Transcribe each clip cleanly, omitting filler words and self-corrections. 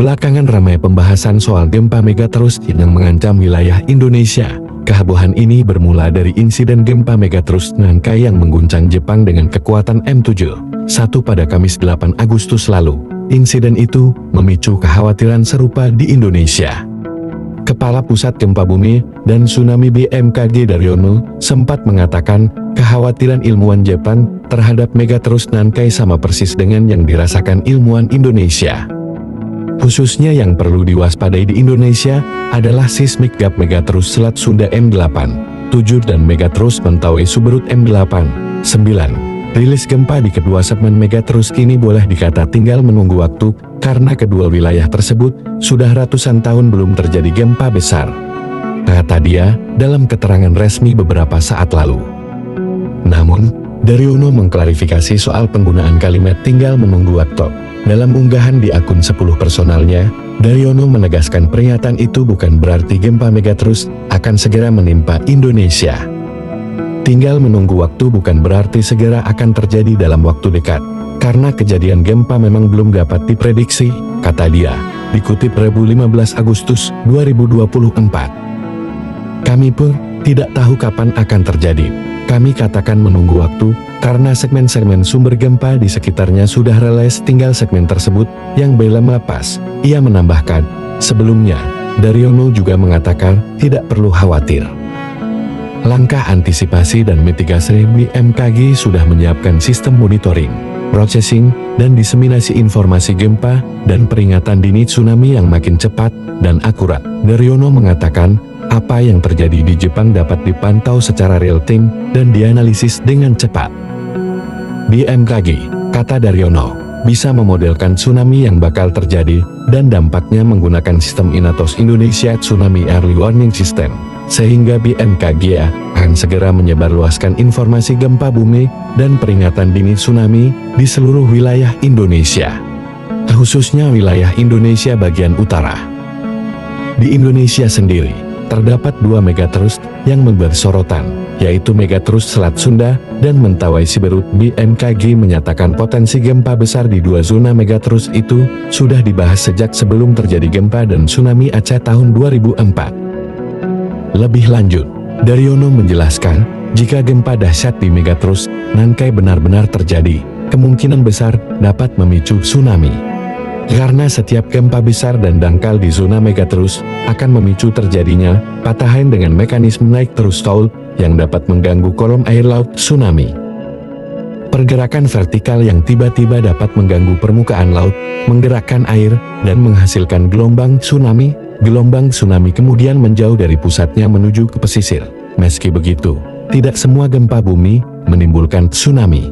Belakangan ramai pembahasan soal gempa megatrust yang mengancam wilayah Indonesia. Kehebohan ini bermula dari insiden gempa megatrust Nankai yang mengguncang Jepang dengan kekuatan M7.1 pada Kamis 8 Agustus lalu. Insiden itu memicu kekhawatiran serupa di Indonesia. Kepala Pusat Gempa Bumi dan Tsunami BMKG Daryono sempat mengatakan kekhawatiran ilmuwan Jepang terhadap megatrust Nankai sama persis dengan yang dirasakan ilmuwan Indonesia. Khususnya yang perlu diwaspadai di Indonesia adalah seismic gap megatrust Selat Sunda M8.7 dan megatrust Mentawai Suberut M8.9. Rilis gempa di kedua segmen megatrust kini boleh dikata tinggal menunggu waktu, karena kedua wilayah tersebut sudah ratusan tahun belum terjadi gempa besar, kata dia dalam keterangan resmi beberapa saat lalu. Namun, Daryono mengklarifikasi soal penggunaan kalimat tinggal menunggu waktu. Dalam unggahan di akun 10 personalnya, Daryono menegaskan peringatan itu bukan berarti gempa megatrust akan segera menimpa Indonesia. Tinggal menunggu waktu bukan berarti segera akan terjadi dalam waktu dekat, karena kejadian gempa memang belum dapat diprediksi, kata dia, dikutip Rabu 15 Agustus 2024. Kami pun tidak tahu kapan akan terjadi. Kami katakan menunggu waktu, karena segmen-segmen sumber gempa di sekitarnya sudah rilis, tinggal segmen tersebut yang belum lepas. Ia menambahkan, sebelumnya, Daryono juga mengatakan tidak perlu khawatir. Langkah antisipasi dan mitigasi BMKG sudah menyiapkan sistem monitoring, processing, dan diseminasi informasi gempa dan peringatan dini tsunami yang makin cepat dan akurat. Daryono mengatakan, apa yang terjadi di Jepang dapat dipantau secara real-time dan dianalisis dengan cepat. BMKG, kata Daryono, bisa memodelkan tsunami yang bakal terjadi dan dampaknya menggunakan sistem INATOS Indonesia Tsunami Early Warning System, sehingga BMKG akan segera menyebarluaskan informasi gempa bumi dan peringatan dini tsunami di seluruh wilayah Indonesia, khususnya wilayah Indonesia bagian utara. Di Indonesia sendiri, terdapat 2 megatrust yang membuat sorotan, yaitu megatrust Selat Sunda dan Mentawai Siberut. BMKG menyatakan potensi gempa besar di 2 zona megatrust itu sudah dibahas sejak sebelum terjadi gempa dan tsunami Aceh tahun 2004. Lebih lanjut, Daryono menjelaskan, jika gempa dahsyat di megatrust Nankai benar-benar terjadi, kemungkinan besar dapat memicu tsunami. Karena setiap gempa besar dan dangkal di zona megatrust akan memicu terjadinya patahan dengan mekanisme naik terus fault yang dapat mengganggu kolom air laut tsunami. Pergerakan vertikal yang tiba-tiba dapat mengganggu permukaan laut, menggerakkan air, dan menghasilkan gelombang tsunami. Gelombang tsunami kemudian menjauh dari pusatnya menuju ke pesisir. Meski begitu, tidak semua gempa bumi menimbulkan tsunami.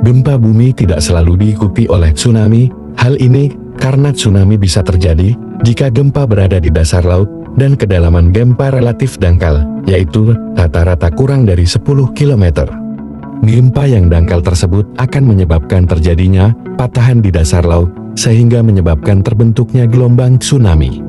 Gempa bumi tidak selalu diikuti oleh tsunami. Hal ini karena tsunami bisa terjadi jika gempa berada di dasar laut dan kedalaman gempa relatif dangkal, yaitu rata-rata kurang dari 10 km. Gempa yang dangkal tersebut akan menyebabkan terjadinya patahan di dasar laut, sehingga menyebabkan terbentuknya gelombang tsunami.